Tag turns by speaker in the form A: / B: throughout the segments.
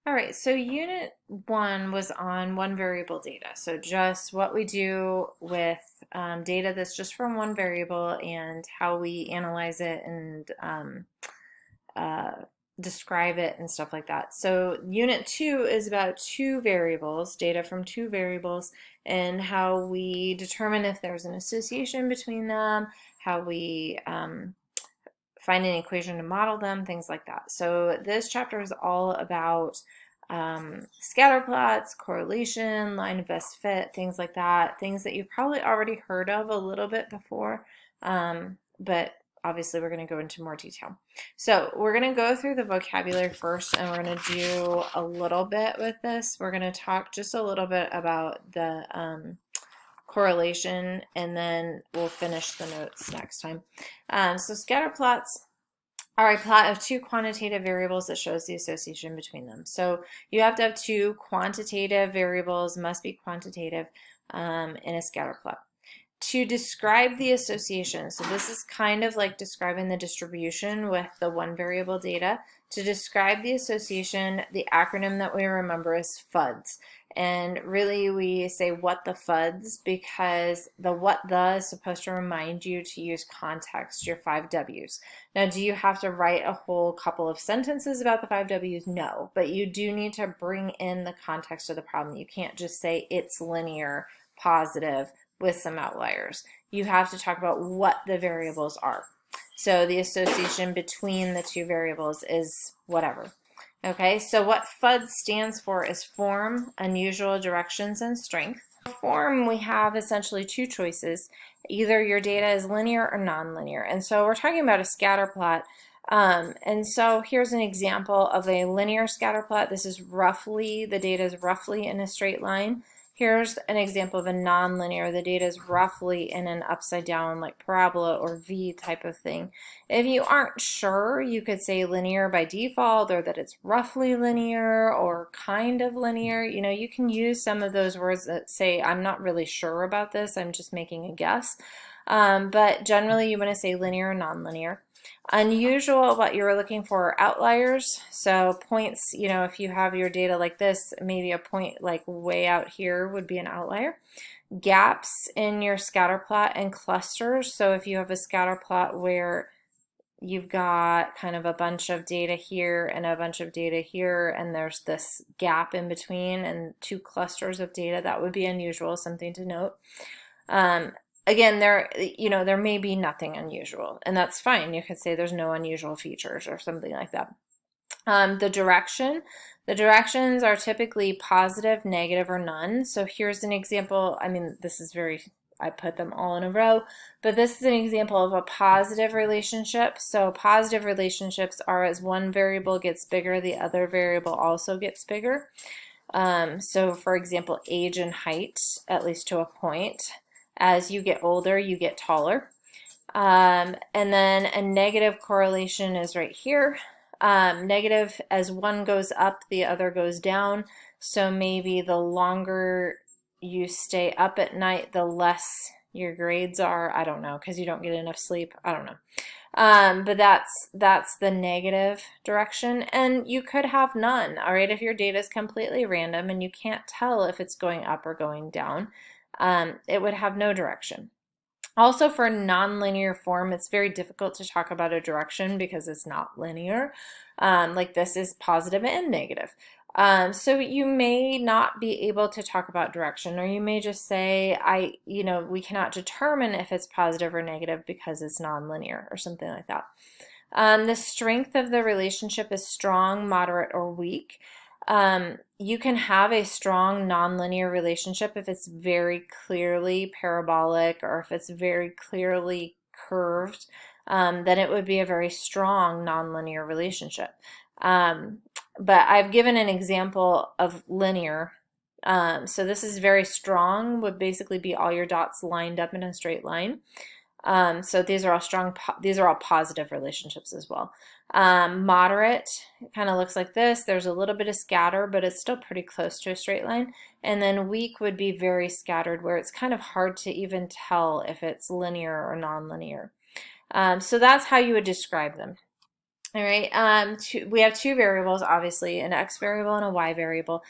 A: All right, so unit one was on one variable data. So just what we do with data that's just from one variable and how we analyze it and uh, describe it and stuff like that. So unit two is about two variables, data from two variables, and how we determine if there's an association between them, how we find an equation to model them, things like that. So this chapter is all about scatter plots, correlation, line of best fit, things like that, things that you've probably already heard of a little bit before, but obviously we're going to go into more detail. So we're going to go through the vocabulary first, and we're going to do a little bit with this. We're going to talk just a little bit about the correlation, and then we'll finish the notes next time. So scatter plots are a plot of two quantitative variables that shows the association between them. So you have to have two quantitative variables, must be quantitative, in a scatter plot. To describe the association, so this is kind of like describing the distribution with the one variable data. To describe the association, the acronym that we remember is FUDS. And really we say what the FUDS because the what the is supposed to remind you to use context, your 5 W's. Now, do you have to write a whole couple of sentences about the 5 W's? No, but you do need to bring in the context of the problem. You can't just say it's linear, positive, with some outliers. You have to talk about what the variables are. So the association between the two variables is whatever. Okay, so what FUD stands for is form, unusual, directions, and strength. For form, we have essentially two choices. Either your data is linear or nonlinear. And so we're talking about a scatter plot. And so here's an example of a linear scatter plot. This is roughly, the data is roughly in a straight line. Here's an example of a nonlinear. The data is roughly in an upside down like parabola or V type of thing. If you aren't sure, you could say linear by default, or that it's roughly linear or kind of linear. You know, you can use some of those words that say, I'm not really sure about this, I'm just making a guess. But generally you want to say linear or nonlinear. Unusual, what you were looking for are outliers. So points, you know, if you have your data like this, maybe a point like way out here would be an outlier. Gaps in your scatter plot and clusters. So if you have a scatter plot where you've got kind of a bunch of data here and a bunch of data here, and there's this gap in between and two clusters of data, that would be unusual, something to note. Again, there may be nothing unusual, and that's fine. You could say there's no unusual features or something like that. The directions are typically positive, negative, or none. So here's an example. I mean, I put them all in a row, but this is an example of a positive relationship. So positive relationships are as one variable gets bigger, the other variable also gets bigger. So for example, age and height, at least to a point. As you get older, you get taller. And then a negative correlation is right here. Negative, as one goes up, the other goes down. So maybe the longer you stay up at night, the less your grades are. I don't know, because you don't get enough sleep. I don't know. But that's the negative direction. And you could have none, all right? If your data is completely random and you can't tell if it's going up or going down, it would have no direction. Also, for nonlinear form, it's very difficult to talk about a direction because it's not linear. Like this is positive and negative. So you may not be able to talk about direction, or you may just say, we cannot determine if it's positive or negative because it's nonlinear or something like that. The strength of the relationship is strong, moderate, or weak. You can have a strong nonlinear relationship if it's very clearly parabolic or if it's very clearly curved, then it would be a very strong nonlinear relationship. But I've given an example of linear. So this is very strong, would basically be all your dots lined up in a straight line. So these are all strong, these are all positive relationships as well. Moderate, it kind of looks like this. There's a little bit of scatter, but it's still pretty close to a straight line. And then weak would be very scattered, where it's kind of hard to even tell if it's linear or nonlinear. So that's how you would describe them. All right, we have two variables, obviously, an x variable and a y variable.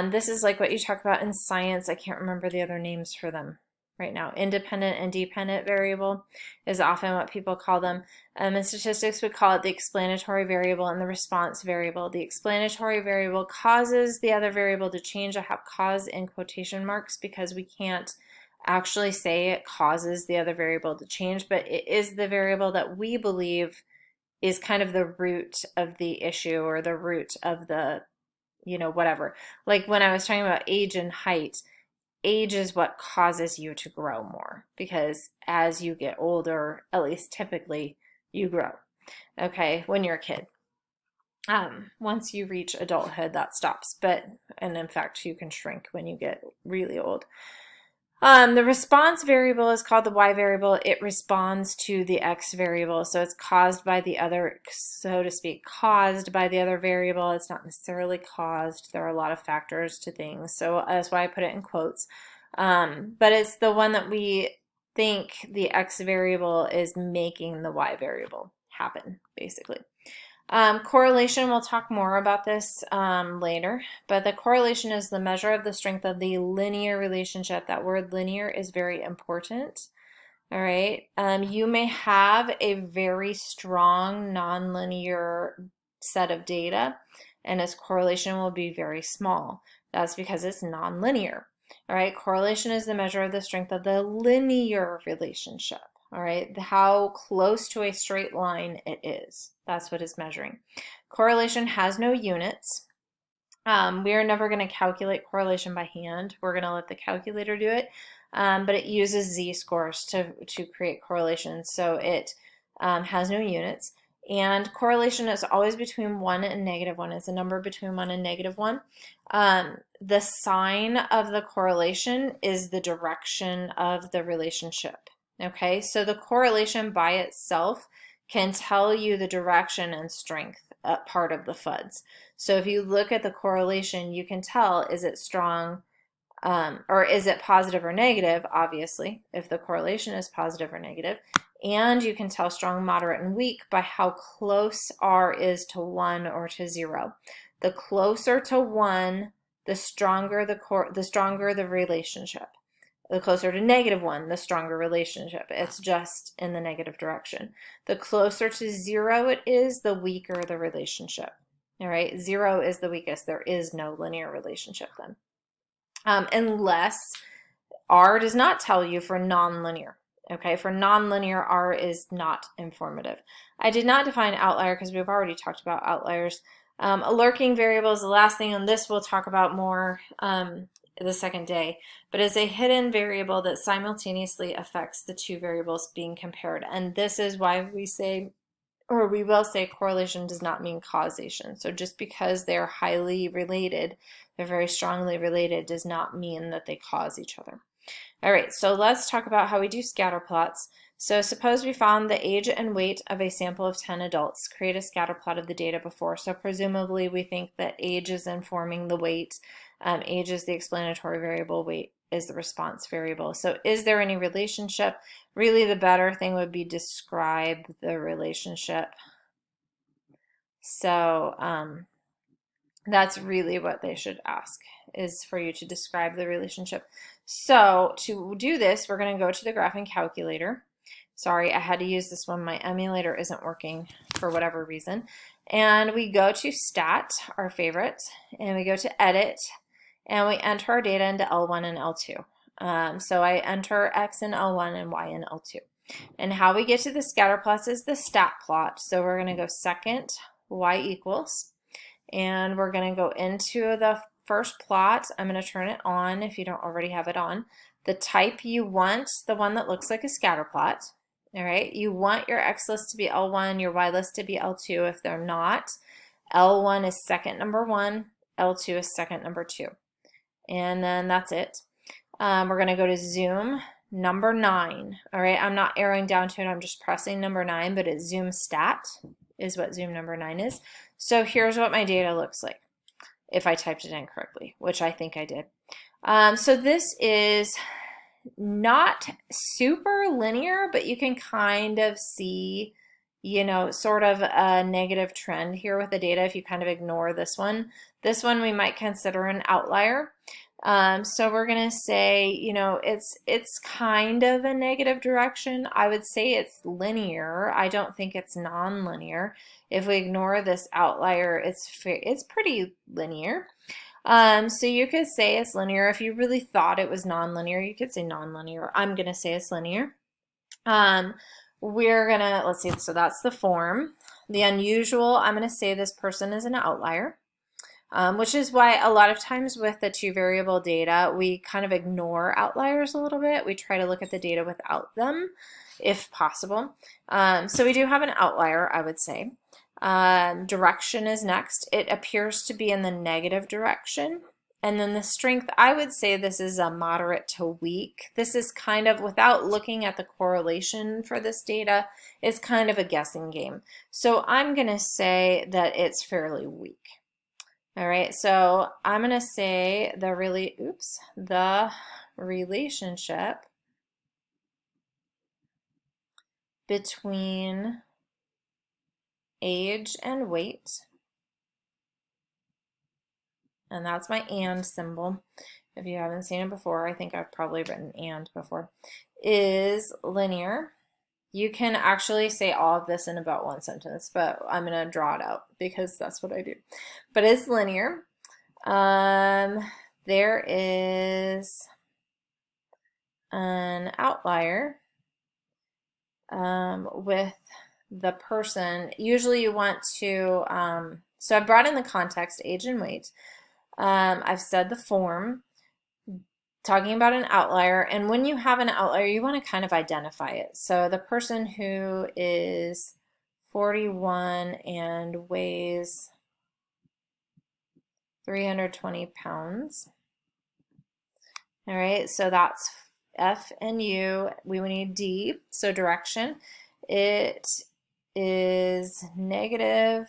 A: This is like what you talk about in science. I can't remember the other names for them right now. Independent and dependent variable is often what people call them. In statistics, we call it the explanatory variable and the response variable. The explanatory variable causes the other variable to change. I have cause in quotation marks because we can't actually say it causes the other variable to change, but it is the variable that we believe is kind of the root of the issue or the root of the, whatever. Like when I was talking about age and height, age is what causes you to grow more because as you get older, at least typically, you grow, okay, when you're a kid. Once you reach adulthood, that stops, and in fact, you can shrink when you get really old. The response variable is called the y variable. It responds to the x variable, so it's caused by the other, so to speak, caused by the other variable. It's not necessarily caused. There are a lot of factors to things, so that's why I put it in quotes. But it's the one that we think the x variable is making the y variable happen, basically. Correlation, we'll talk more about this later, but the correlation is the measure of the strength of the linear relationship. That word linear is very important. All right. You may have a very strong nonlinear set of data, and its correlation will be very small. That's because it's nonlinear. All right. Correlation is the measure of the strength of the linear relationship. All right, how close to a straight line it is. That's what it's measuring. Correlation has no units. We are never going to calculate correlation by hand. We're going to let the calculator do it, but it uses z-scores to create correlation, so it has no units. And correlation is always between 1 and -1. It's a number between 1 and -1. The sign of the correlation is the direction of the relationship. Okay, so the correlation by itself can tell you the direction and strength part of the FUDs. So if you look at the correlation, you can tell, is it strong or is it positive or negative, obviously, if the correlation is positive or negative. And you can tell strong, moderate, and weak by how close R is to 1 or to 0. The closer to 1, the stronger the relationship. The closer to -1, the stronger relationship. It's just in the negative direction. The closer to 0 it is, the weaker the relationship. All right, 0 is the weakest. There is no linear relationship then. Unless R does not tell you for nonlinear. Okay, for nonlinear, R is not informative. I did not define outlier because we've already talked about outliers. A lurking variable is the last thing, and this we'll talk about more the second day, but is a hidden variable that simultaneously affects the two variables being compared. And this is why we say, or we will say, correlation does not mean causation. So just because they're highly related, they're very strongly related, does not mean that they cause each other. All right, so let's talk about how we do scatter plots. So suppose we found the age and weight of a sample of 10 adults. Create a scatter plot of the data before. So presumably we think that age is informing the weight. Age is the explanatory variable, weight is the response variable. So is there any relationship? Really the better thing would be describe the relationship. So that's really what they should ask, is for you to describe the relationship. So to do this, we're going to go to the graphing calculator. Sorry, I had to use this one. My emulator isn't working for whatever reason. And we go to Stat, our favorite, and we go to Edit, and we enter our data into L1 and L2. So I enter X in L1 and Y in L2. And how we get to the scatter plots is the stat plot. So we're going to go second, Y equals, and we're going to go into the first plot. I'm going to turn it on if you don't already have it on. The type you want, the one that looks like a scatter plot. All right, you want your X list to be L1, your Y list to be L2. If they're not, L1 is second number 1, L2 is second number 2. And then that's it. We're going to go to zoom number 9. All right, I'm not arrowing down to it, I'm just pressing number 9, but it's zoom stat is what zoom number 9 is. So here's what my data looks like if I typed it in correctly, which I think I did. So this is not super linear, but you can kind of see you know, sort of a negative trend here with the data if you kind of ignore this one. This one we might consider an outlier. So we're going to say, you know, it's kind of a negative direction. I would say it's linear. I don't think it's nonlinear. If we ignore this outlier, it's pretty linear. So you could say it's linear. If you really thought it was nonlinear, you could say nonlinear. I'm going to say it's linear. We're gonna, let's see, so that's the form. The unusual, I'm gonna say this person is an outlier, which is why a lot of times with the two variable data, we kind of ignore outliers a little bit. We try to look at the data without them, if possible. So we do have an outlier, I would say. Direction is next. It appears to be in the negative direction. And then the strength, I would say this is a moderate to weak. This is kind of, without looking at the correlation for this data, it's kind of a guessing game. So I'm going to say that it's fairly weak. All right, so I'm going to say the relationship between age and weight, and that's my and symbol. If you haven't seen it before, I think I've probably written and before, is linear. You can actually say all of this in about one sentence, but I'm going to draw it out because that's what I do. But it's linear. There is an outlier with the person. Usually you want to, so I brought in the context, age and weight. I've said the form, talking about an outlier, and when you have an outlier, you want to kind of identify it. So the person who is 41 and weighs 320 pounds. All right, so that's F and U. We need D, so direction. It is negative,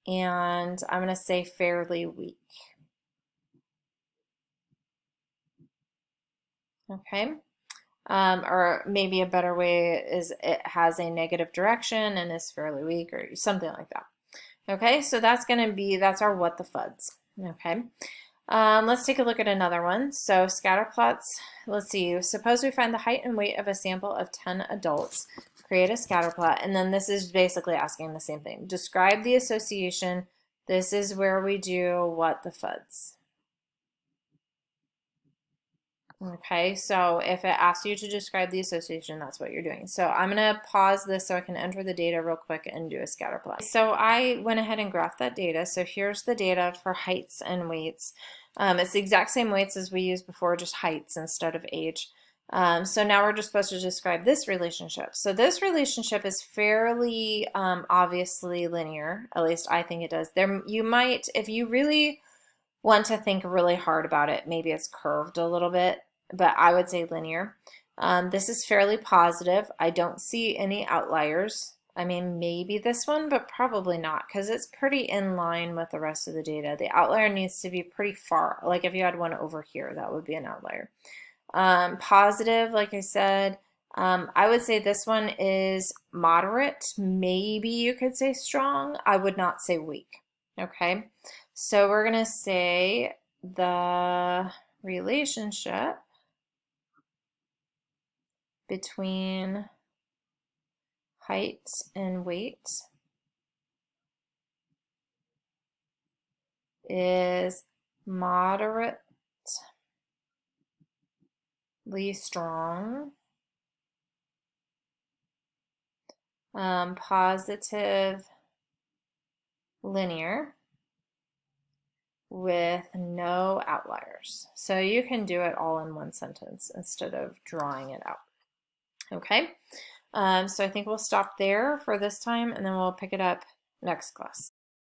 A: and I'm going to say fairly weak. Okay, or maybe a better way is it has a negative direction and is fairly weak or something like that. Okay, so that's our what the fuds. Okay, let's take a look at another one. So scatterplots, let's see, suppose we find the height and weight of a sample of 10 adults, create a scatterplot, and then this is basically asking the same thing. Describe the association. This is where we do what the fuds. Okay, so if it asks you to describe the association, that's what you're doing. So I'm going to pause this so I can enter the data real quick and do a scatter plot. So I went ahead and graphed that data. So here's the data for heights and weights. It's the exact same weights as we used before, just heights instead of age. So now we're just supposed to describe this relationship. So this relationship is fairly obviously linear, at least I think it does. You might, if you really want to think really hard about it, maybe it's curved a little bit, but I would say linear. This is fairly positive. I don't see any outliers. I mean, maybe this one, but probably not because it's pretty in line with the rest of the data. The outlier needs to be pretty far. Like if you had one over here, that would be an outlier. Positive, like I said, I would say this one is moderate. Maybe you could say strong. I would not say weak. Okay, so we're going to say the relationship between height and weight is moderately strong, positive, linear, with no outliers. So you can do it all in one sentence instead of drawing it out. Okay, so I think we'll stop there for this time and then we'll pick it up next class.